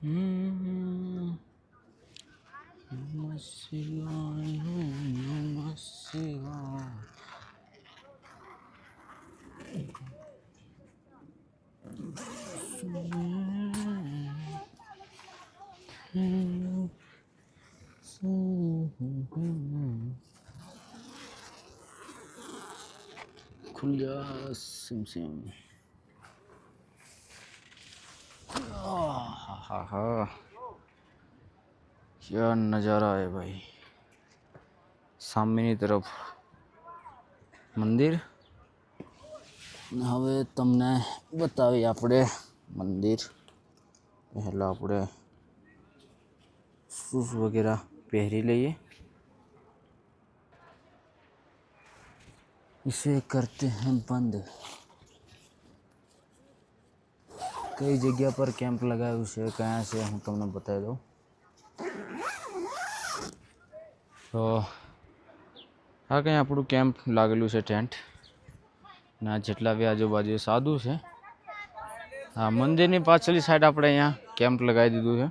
Namaha Shivaya, Namah Shivaya. खुल जा SIM SIM. क्या नज़ारा है भाई। सामने की तरफ मंदिर। હવે તમને બતાવી આપણે મંદિર। પહેલા આપણે શૂઝ વગેરે પહેરી લઈએ। इसे करते हैं बंद। कई जगह पर कैंप लगाया છે કયા છે હું તમને બતાવી દઉં। તો આ કંઈ આપણું કેમ્પ લાગેલું છે ટેન્ટ ના જેટલા બી આજુબાજુ સાધુ છે। હા મંદિરની પાછળની સાઈડ આપણે અહીંયા કેમ્પ લગાવી દીધું છે।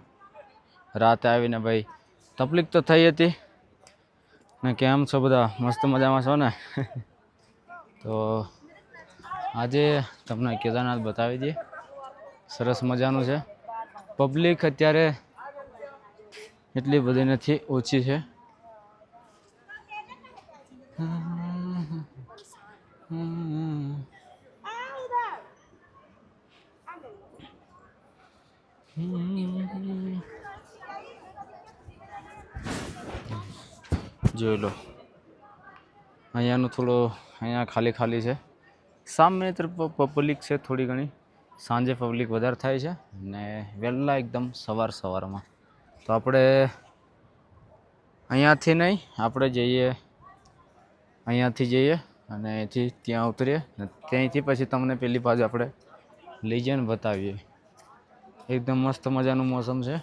રાતે આવીને ભાઈ તકલીફ તો થઈ હતી ને કેમ છો બધા મસ્ત મજામાં છો ને। તો આજે તમને કેદારનાથ બતાવી દઈએ। સરસ મજાનું છે। પબ્લિક અત્યારે એટલી બધી નથી ઓછી છે। જોઈ લો અહીંયાનું થોડો અહીંયા ખાલી ખાલી છે। સામેની તરફ પબ્લિક છે થોડી ઘણી। સાંજે પબ્લિક વધારે થાય છે ને વહેલા એકદમ સવારમાં। તો આપણે અહીંયાથી નહીં આપણે જઈએ અહીંયાથી જઈએ અને અહીંથી ત્યાં ઉતરીએ ને ત્યાંથી પછી તમને પેલી બાજુ આપણે લઈ જઈને બતાવીએ। એકદમ મસ્ત મજાનું મોસમ છે।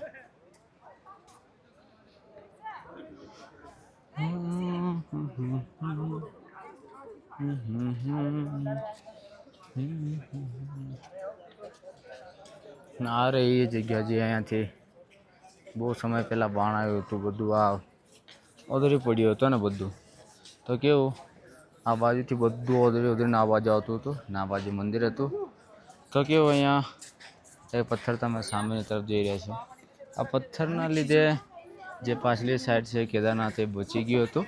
આ રહી એ જગ્યા જે અહીંયાથી બહુ સમય પહેલાં બાણ આવ્યું હતું બધું આ ઓદરી પડ્યું હતું ને બધું। તો કેવું આ બાજુથી બધું ઓદરીને આ બાજુ આવતું હતું ને આ બાજુ મંદિર હતું। તો કેવું અહીંયા એ પથ્થર તમે સામેની તરફ જઈ રહ્યા છો। આ પથ્થરના લીધે જે પાછલી સાઈડ છે કેદારનાથ એ બચી ગયું હતું।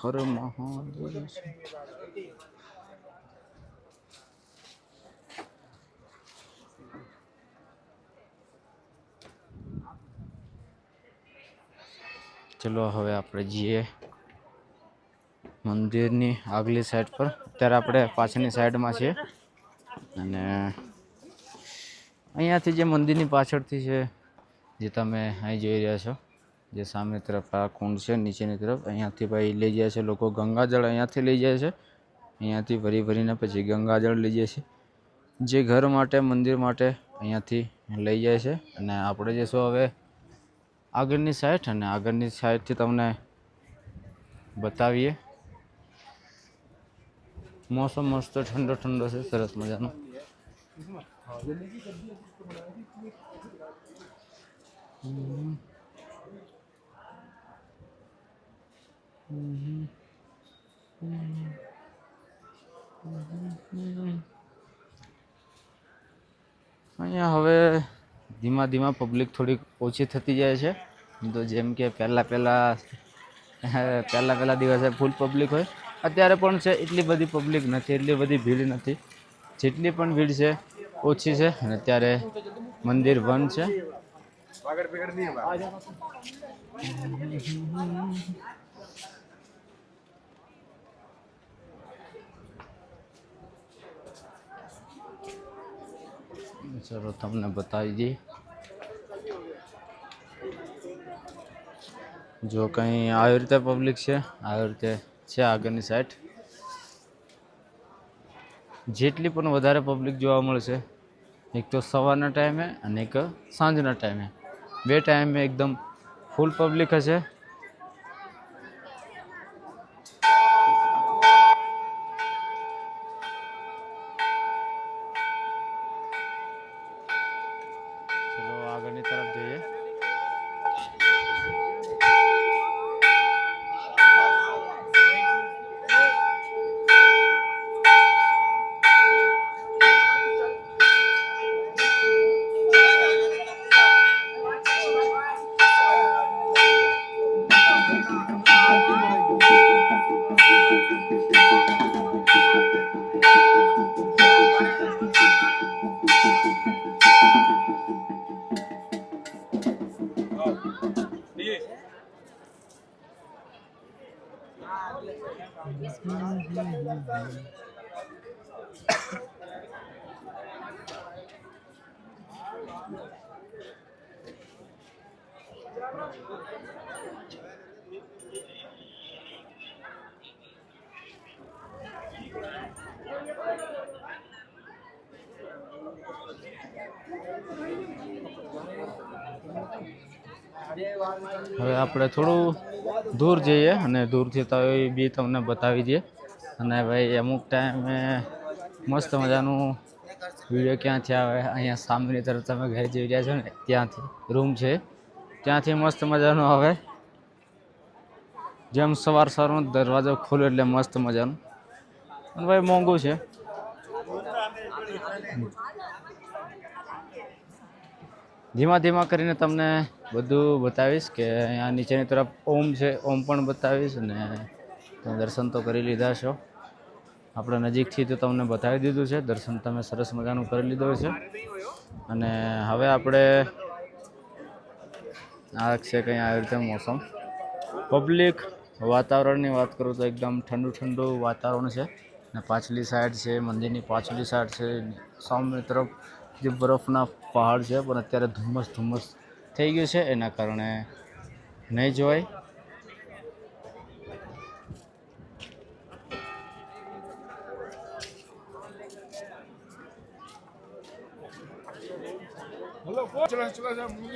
હર મહાદેવ। ચલો હવે આપણે જઈએ મંદિરની આગલી સાઈડ પર। અત્યારે આપણે પાછળની સાઈડમાં છીએ અને અહીંયાથી જે મંદિરની પાછળથી છે જે તમે અહીં જોઈ રહ્યા છો જે સામે તરફ આ કુંડ છે નીચેની તરફ અહીંયાથી ભાઈ લઈ જાય છે લોકો ગંગાજળ અહીંયાથી લઈ જાય છે। અહીંયાથી ભરીને પછી ગંગાજળ લઈ જાય છે જે ઘર માટે મંદિર માટે અહીંયાથી લઈ જાય છે। અને આપણે જઈશું હવે આગળની સાઈડ અને આગળની સાઈડથી તમને બતાવીએ। મોસમ મસ્ત ઠંડો છે સરસ મજાનો। અહીંયા હવે ધીમા પબ્લિક થોડીક ઓછી થતી જાય છે। તો જેમ કે પહેલા દિવસે ફૂલ પબ્લિક હોય અત્યારે પણ છે। એટલી બધી પબ્લિક નથી એટલી બધી ભીડ નથી। જેટલી પણ ભીડ છે ઓછી છે અને અત્યારે મંદિર બંધ છે। ચલો તમને બતાવી દઈએ જો કંઈ આવી રીતે પબ્લિક છે આવી રીતે છે આગળની સાઈડ। જેટલી પણ વધારે પબ્લિક જોવા મળશે એક તો સવારના ટાઈમે અને એક સાંજના ટાઈમે, બે ટાઈમે એકદમ ફૂલ પબ્લિક હશે. ચલો આગળની તરફ જઈએ. હવે આપણે થોડું દૂર જઈએ અને દૂરથી તો એ બી તમને બતાવી દઈએ. અને ભાઈ અમુક ટાઈમે મસ્ત મજાનું વિડીયો ક્યાંથી આવે, અહીંયા સામેની તરફ તમે ઘરે જઈ રહ્યા છો ને ત્યાંથી રૂમ છે, ત્યાંથી મસ્ત મજાનું આવે. જેમ સવારનો દરવાજો ખોલ્યો એટલે મસ્ત મજાનું. અને ભાઈ મોંઘું છે. ધીમા ધીમા કરીને તમને બધું બતાવીશ કે અહીંયા નીચેની તરફ ઓમ છે, ઓમ પણ બતાવીશ. અને તમે દર્શન તો કરી લીધા છો, આપણે નજીકથી તો તમને બતાવી દીધું છે, દર્શન તમે સરસ મજાનું કરી લીધું છે. અને હવે આપણે આ છે કંઈ આવી રીતે મોસમ પબ્લિક વાતાવરણની વાત કરું તો એકદમ ઠંડુ ઠંડુ વાતાવરણ છે. અને પાછલી સાઈડ છે, મંદિરની પાછલી સાઈડ છે, સામેની તરફ જે બરફના પહાડ છે, પણ અત્યારે ધુમ્મસ થઈ ગયું છે, એના કારણે નહીં જોવાય.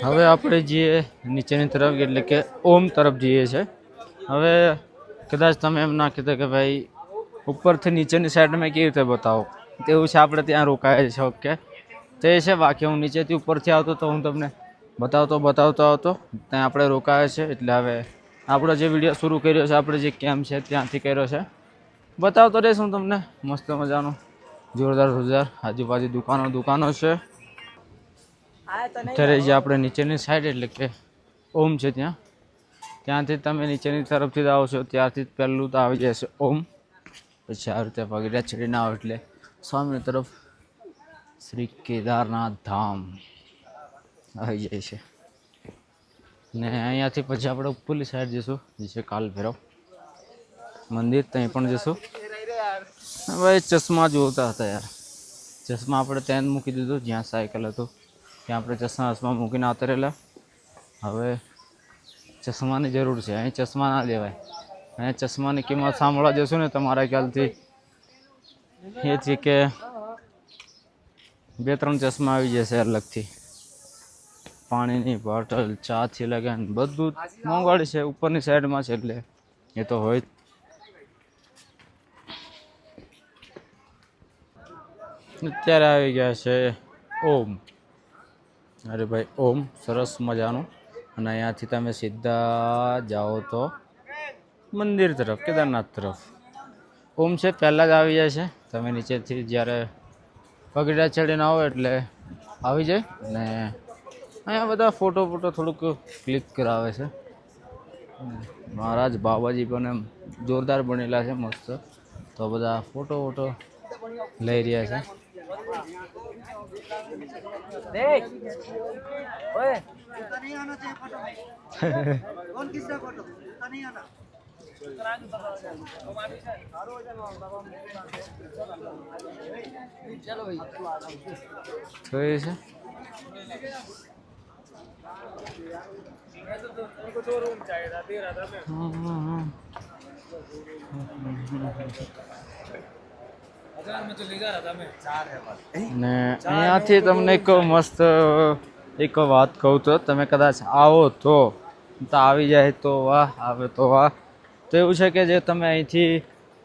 હવે આપણે જઈએ નીચેની તરફ, એટલે કે ઓમ તરફ જઈએ છે. હવે કદાચ તમે એમ ના કહેતા કે ભાઈ ઉપરથી નીચેની સાઈડ મેં કેવી રીતે બતાવો, તેવું છે. આપણે ત્યાં રોકાયા છે. ઓકે, તે છે. બાકી હું નીચેથી ઉપરથી આવતો તો હું તમને બતાવતો આવતો ત્યાં આપણે રોકાયા છે. એટલે હવે આપણો જે વિડીયો શરૂ કર્યો છે, આપણે જે કેમ્પ છે ત્યાંથી કર્યો છે, બતાવતો રહીશ હું તમને. મસ્ત મજાનું જોરદાર આજુબાજુ દુકાનો છે. અત્યારે જે આપણે નીચેની સાઈડ એટલે કે ઓમ છે ત્યાંથી તમે નીચેની તરફથી આવશો, ત્યારથી પહેલું તો આવી જશે ઓમ. પછી આ રીતે પગથિયા ચડીને આવો એટલે સામેની તરફ શ્રી કેદારનાથ ધામ આવી જાય છે. ને અહીંયાથી પછી આપણે ઉપરલી સાઈડ જઈશું, જે છે કાલ ભૈરવ મંદિર, ત્યાં પણ જઈશું. ભાઈ ચશ્મા જોતા હતા યાર, ચશ્મા આપણે ત્યાં મૂકી દીધું જ્યાં સાયકલ હતું, ત્યાં આપણે ચશ્મા મૂકીને આવતા રહેલા. હવે ચશ્માની જરૂર છે, અહીં ચશ્મા ના લેવાય. અહીં ચશ્માની કિંમત સાંભળવા જશું ને તમારા ખ્યાલથી એ છે કે 2-3 ચશ્મા આવી જશે અલગથી. પાણીની બોટલ, ચાથી લગાવીને બધું મોંઘવાડી છે, ઉપરની સાઈડમાં છે એટલે એ તો હોય. અત્યારે આવી ગયા છે ઓમ. અરે ભાઈ ઓમ સરસ મજાનું. અને અહીંયાથી તમે સીધા જાઓ તો મંદિર તરફ, કેદારનાથ તરફ. ઓમ છે પહેલાં જ આવી જાય છે. તમે નીચેથી જ્યારે પગથિયા ચડીને આવો એટલે આવી જાય. અને અહીંયા બધા ફોટો થોડુંક ક્લિક કરાવે છે. મહારાજ બાબાજી પણ એમ જોરદાર બનેલા છે, મસ્ત. તો બધા ફોટો લઈ રહ્યા છે. જોયું છે. ને અહીંયાથી તમને એક મસ્ત એક વાત કહું તો તમે કદાચ આવો તો આવી જાય તો વાહ, આવે તો વાહ. તો એવું છે કે જે તમે અહીંથી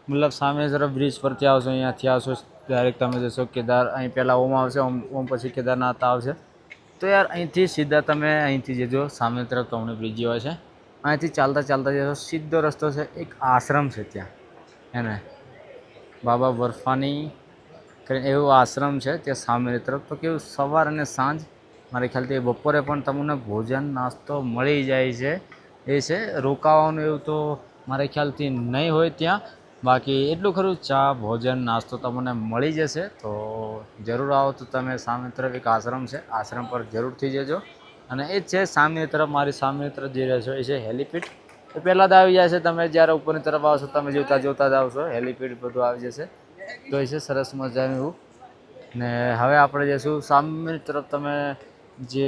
મતલબ સામે તરફ બ્રિજ પરથી આવશો, અહીંયાથી આવશો ડાયરેક્ટ તમે જશો કેદાર, અહીં પહેલાં ઓમ આવશે, ઓમ પછી કેદારનાથ આવશે. તો યાર અહીંથી સીધા તમે અહીંથી જજો સામે તરફ તમને બ્રિજ હોય છે, અહીંથી ચાલતા ચાલતા જશો, સીધો રસ્તો છે, એક આશ્રમ છે ત્યાં એને બાબા બર્ફાની એવો આશ્રમ છે ત્યાં સામેની તરફ. તો કેવું સવાર અને સાંજ મારે ખ્યાલથી બપોરે પણ તમને ભોજન નાસ્તો મળી જાય છે. એ છે રોકાવાનું એવું તો મારે ખ્યાલથી નહીં હોય ત્યાં, બાકી એટલું ખરું ચા ભોજન નાસ્તો તમને મળી જશે. તો જરૂર આવો તો તમે સામે તરફ એક આશ્રમ છે, આશ્રમ પર જરૂરથી જજો. અને એ જ છે સામેની તરફ, મારી સામેની તરફ જે રહેશો એ છે હેલિપેડ. એ પહેલાં જ આવી જાય છે, તમે જ્યારે ઉપરની તરફ આવશો તમે જોતા જોતા જ આવશો, હેલિપેડ બધું આવી જશે. તો એ છે સરસ મજાનું એવું. ને હવે આપણે જઈશું સામેની તરફ, તમે જે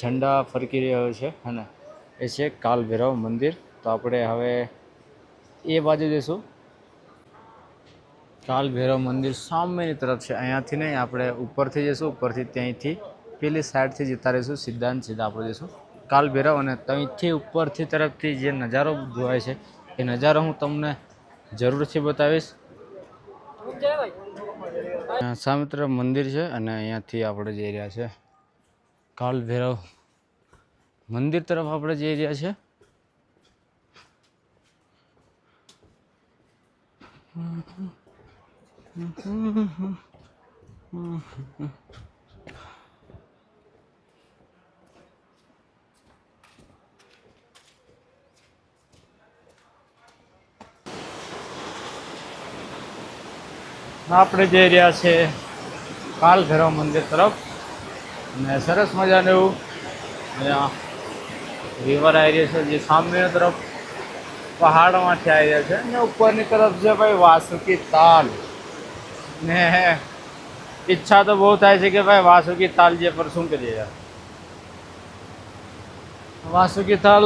ઝંડા ફરકી રહ્યો છે અને એ છે કાલ ભૈરવ મંદિર. તો આપણે હવે એ બાજુ જઈશું. કાલ ભૈરવ મંદિર સામેની તરફ છે, અહીંયાથી નહીં આપણે ઉપરથી જઈશું, ઉપરથી ત્યાંથી પેલી સાઈડથી જતા રહીશું, સીધા ને સીધા આપણે જઈશું કાલ ભૈરવ. અને ત્યાંથી ઉપરથી તરફથી જે નજારો જોવાય છે એ નજારો હું તમને જરૂરથી બતાવીશ. સામે તરફ મંદિર છે અને અહીંયાથી આપણે જઈ રહ્યા છે કાલ ભૈરવ મંદિર તરફ આપણે જઈ રહ્યા છે. આપણે જઈ રહ્યા છે કાલ ભૈરવ મંદિર તરફ. અને સરસ મજાનું એવું અહીંયા રિવર આવી રહ્યો છે, જે સામેની તરફ પહાડમાંથી આવી રહ્યા છે. અને ઉપરની તરફ છે ભાઈ વાસુકી તાલ. ને ઈચ્છા તો બહુ થાય છે કે ભાઈ વાસુકી તાલ જે પર શું કરીએ યાર, વાસુકી તાલ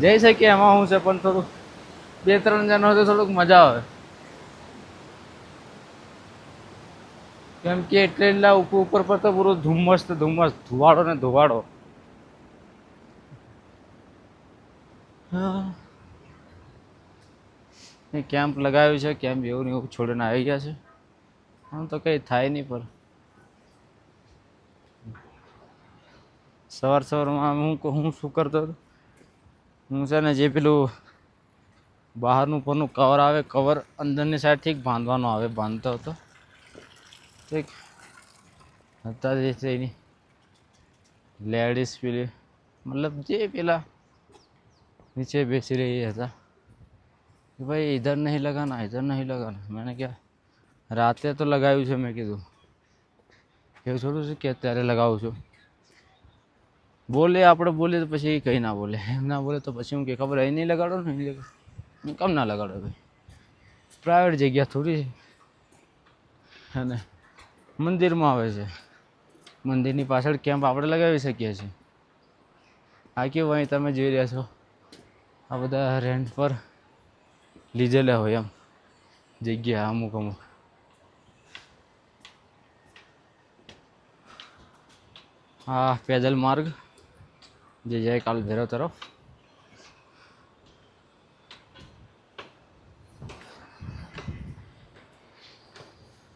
જઈ શકીએ એમાં શું છે, પણ થોડુંક 2-3 જણા હોય તો થોડુંક મજા આવે. કેમ કે એટલા ઉપર પર તો પૂરો ધુમ્મસ તો ધુમ્મસ, ધુવાડો ને ધુવાડો. એ કેમ્પ લગાવ્યું છે, કેમ્પ એવું ને એવું છોડીને આવી ગયા છે. આમ તો કંઈ થાય નહીં, પણ સવારમાં હું શું કરતો હતો, હું છે ને જે પેલું બહારનું પરનું કવર આવે, કવર અંદરની સાઈડથી બાંધવાનો આવે, બાંધતો હતો. એક હતા જે છે એની લેડીઝ પેલી મતલબ જે પેલા નીચે બેસી રહી હતા कि भाई इधर नहीं लगाना, इधर नहीं लगाना. मैंने क्या राते तो लगाવ્યું છે, મેં કીધું એવું થોડું છે કે અત્યારે લગાવું છું. બોલે આપણે બોલે તો પછી કંઈ ના બોલે, એમ ના બોલે તો પછી હું કે ખબર અહીં નહીં લગાડો ને, અહીં કેમ ના લગાડો ભાઈ, પ્રાઇવેટ જગ્યા થોડી છે. અને મંદિરમાં આવે છે, મંદિરની પાછળ કેમ્પ આપણે લગાવી શકીએ છીએ. આ કેવું અહીં તમે જોઈ રહ્યા છો, આ બધા રેન્ટ પર લીધેલા હોય એમ જગ્યા અમુક અમુક. હા પેદલ માર્ગ જે જાય કાલ ભૈરવ તરફ.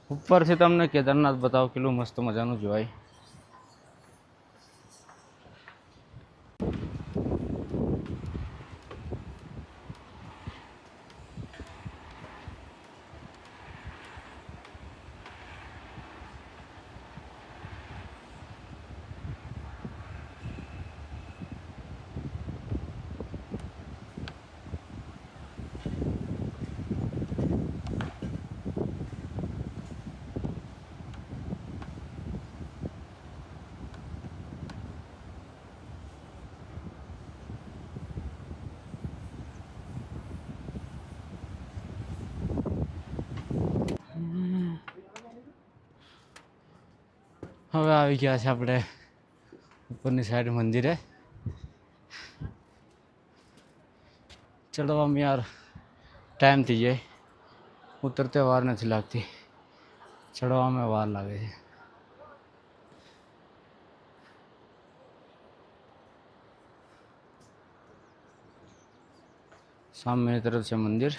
ઉપરથી તમને કેદારનાથ બતાવો કેટલું મસ્ત મજાનું જોવાય. હવે આવી ગયા છે આપણે ઉપરની સાઈડ મંદિરે. ચડવામાં યાર ટાઈમ થઈ જાય, ઉતરતે વાર નથી લાગતી, ચડવામાં વાર લાગે છે. સામેની તરફ છે મંદિર.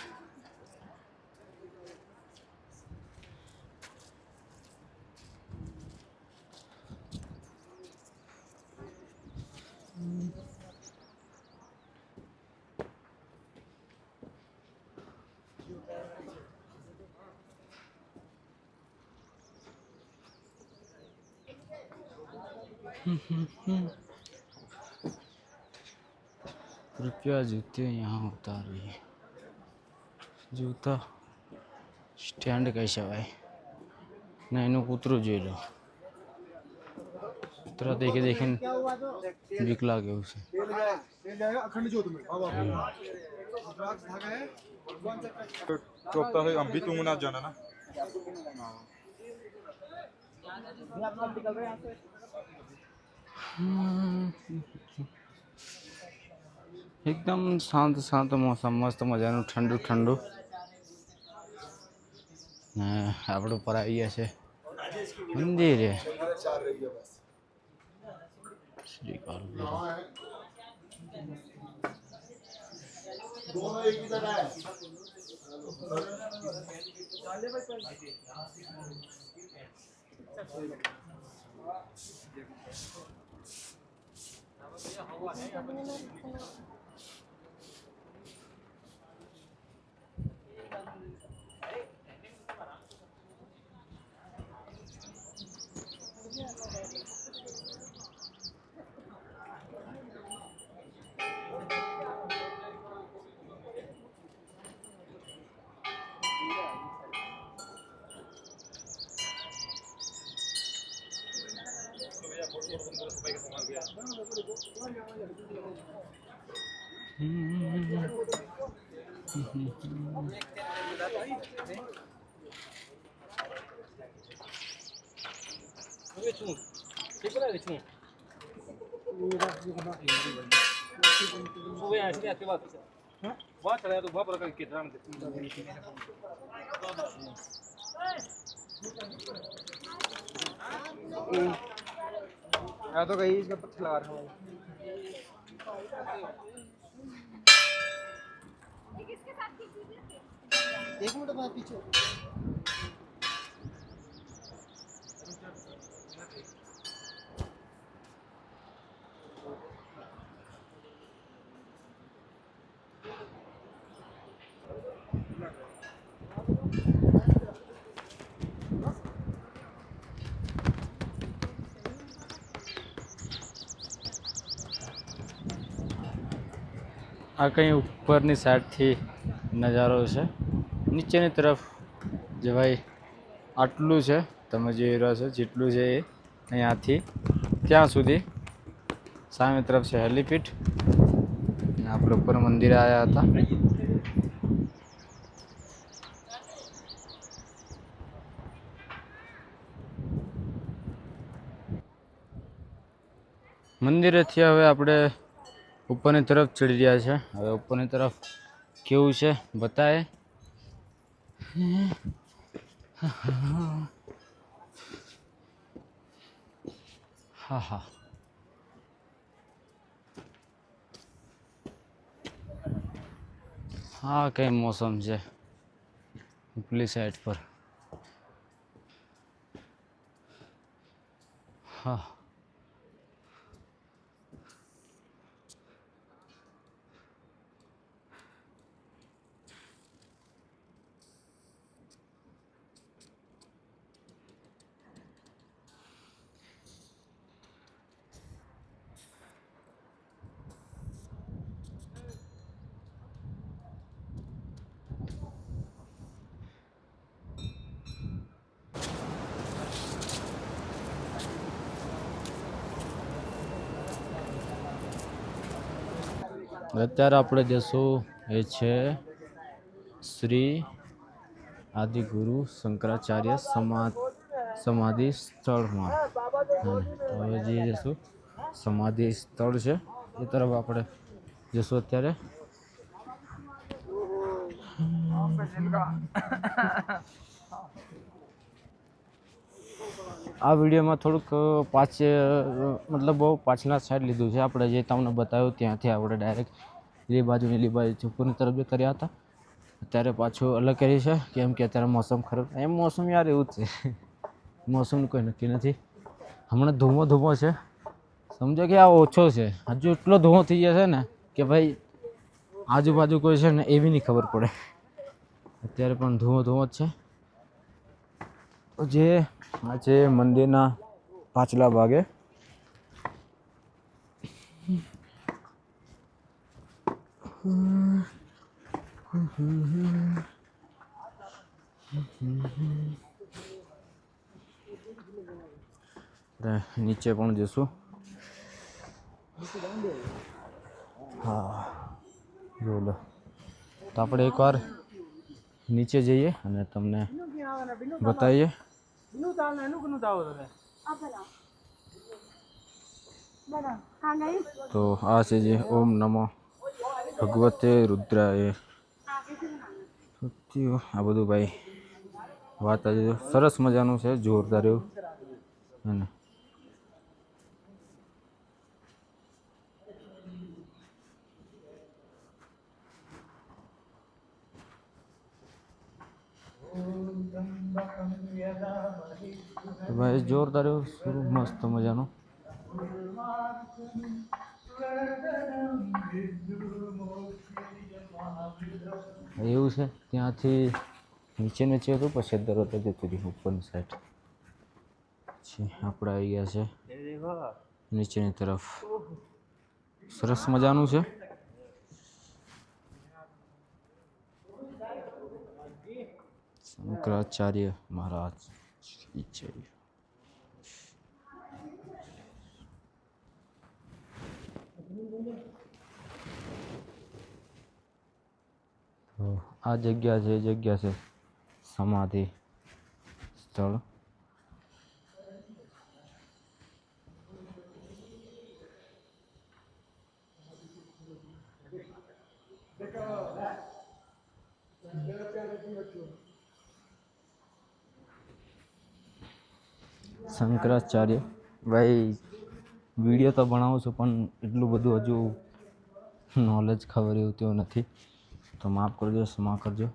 कृपया जूते यहाँ उतारिए. जूता સ્ટેન્ડ કહી શકાય ને એનું કૂતરું જોઈ લો. કૂતરા દેખીને બીક લાગે એવું છે. टोकता है हम भी तुम ना जाना ना એકદમ શાંત શાંત મોસમ, મસ્ત મજાનું ઠંડુ ઠંડુ. ને આપણે ઉપર આવી ગયા છે મંદિરે. શ્રી કાળભૈરવ. तो कहीं इसका पत्थर लगा रहा हूँ एक मिनट बाद पीछे આ કંઈ ઉપરની સાઈડથી નજારો છે. નીચેની તરફ જવાય આટલું છે, તમે જોઈ રહ્યા છો જેટલું છે એ અહીંયાથી ત્યાં સુધી. સામે તરફ છે હેલીપેડ. આપણે ઉપર મંદિરે આવ્યા હતા. મંદિરેથી હવે આપણે ઉપરની તરફ ચડી રહ્યા છે. હવે ઉપરની તરફ કેવું છે બતાવે. હા હા, હા કઈ મોસમ છે ઉપલી સાઈડ પર. હા, અત્યારે આપણે જશું એ છે શ્રી આદિગુરુ શંકરાચાર્ય સમાધિ સ્થળમાં. હવે જઈએ જશું સમાધિ સ્થળ છે એ તરફ આપણે જશું અત્યારે. આ વિડીયોમાં થોડુંક મતલબ બહુ પાછલા સાઈડ લીધું છે. આપણે જે તમને બતાવ્યું ત્યાંથી આપણે ડાયરેક્ટ લીલી બાજુ ઉપરની તરફ જે કર્યા હતા અત્યારે પાછું અલગ કરી છે, કેમ કે અત્યારે મોસમ ખરાબ. એમ મોસમ યાર એવું જ છે, મોસમનું કોઈ નક્કી નથી. હમણાં ધુમ્મો છે, સમજો કે આ ઓછો છે. હજુ એટલો ધુમ્મો થઈ જશે ને કે ભાઈ આજુબાજુ કોઈ છે ને એવી નહીં ખબર પડે. અત્યારે પણ ધુમ્મો જ છે. જે આ છે મંદિરના પાછલા ભાગે. નીચે પણ જશું. હા જો લો, તો આપણે એકવાર નીચે જઈએ અને તમને બતાવીએ. તો આ છે જે ઓમ નમો ભગવતે રુદ્રાય. આ બધું ભાઈ વાત આજે સરસ મજાનું છે, જોરદાર એવું. અને ભાઈ જોરદાર એવું સ્વરૂપ મસ્ત મજાનું. એવું છે ત્યાંથી નીચે હતું, પછી દરવાજો જતું રહ્યું ઉપરની સાઈડ. પછી આપણે આવી ગયા છે નીચેની તરફ. સરસ મજાનું છે. શંકરાચાર્ય મહારાજ જય. તો આ જગ્યા છે સમાધિ સ્થળ. શંકરાચાર્ય ભાઈ વિડીયો તો બનાવું છું પણ એટલું બધું હજુ નોલેજ ખબર એવું તેવું નથી, તો માફ કરજો, ક્ષમા કરજો.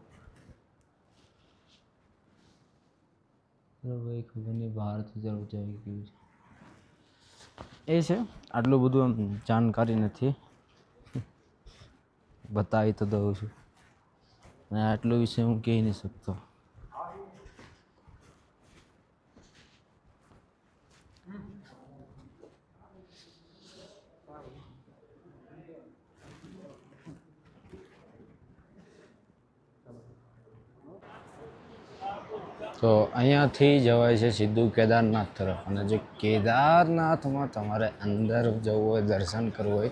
ભાઈ ખબર નહીં બહારથી જરૂર જાય કેવું છે એ છે. આટલું બધું આમ જાણકારી નથી, બતાવી તો દઉં છું. અને આટલું વિશે હું કહી નહીં શકતો. તો અહીંયાથી જવાય છે સીધું કેદારનાથ તરફ. અને જે કેદારનાથમાં તમારે અંદર જવું હોય, દર્શન કરવું હોય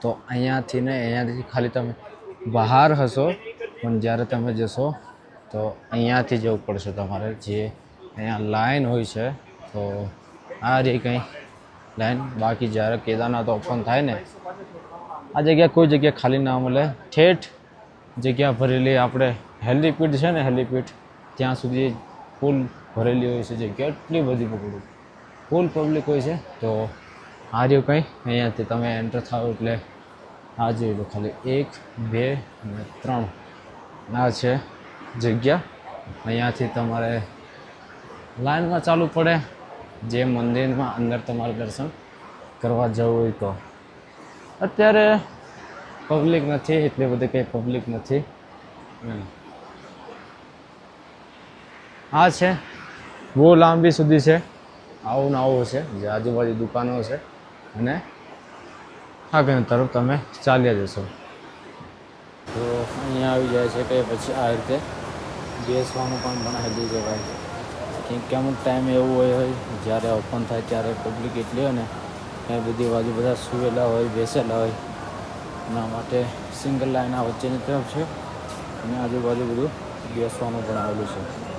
તો અહીંયાથી ખાલી તમે બહાર હશો, પણ જ્યારે તમે જશો તો અહીંયાથી જવું પડશે તમારે. જે અહીંયા લાઈન હોય છે, તો આ રહી કંઈ લાઈન. બાકી જ્યારે કેદારનાથ ઓપન થાય ને, આ જગ્યા કોઈ જગ્યા ખાલી ના મળે. ઠેઠ જગ્યા ભરેલી. આપણે હેલિપેડ છે ને, હેલિપેડ ત્યાં સુધી ફૂલ ભરેલી હોય છે જગ્યા. એટલી બધી પકડું ફૂલ પબ્લિક હોય છે. તો આ રહ્યું કંઈ અહીંયાથી તમે એન્ટર થાવ એટલે આ જોઈ લો, ખાલી 1 2 અને 3 આ છે જગ્યા. અહીંયાથી તમારે લાઈનમાં ચાલવું પડે જે મંદિરમાં અંદર તમારે દર્શન કરવા જવું હોય તો. અત્યારે પબ્લિક નથી, એટલી બધી કંઈ પબ્લિક નથી. આ છે બહુ લાંબી સુધી છે, આવું ને આવું છે, જે આજુબાજુ દુકાનો છે. અને આગળ તરફ તમે ચાલ્યા જશો તો અહીંયા આવી જાય છે કે પછી આ રીતે બેસવાનું પણ બનાવેલું છે ભાઈ. કેમ કે અમુક ટાઈમ એવું હોય જ્યારે ઓપન થાય ત્યારે પબ્લિક એટલી હોય ને, એ બધી બાજુ બધા સૂવેલા હોય, બેસેલા હોય. એના માટે સિંગલ લાઈન આ વચ્ચેની તરફ છે અને આજુબાજુ બધું બેસવાનું બનાવેલું છે.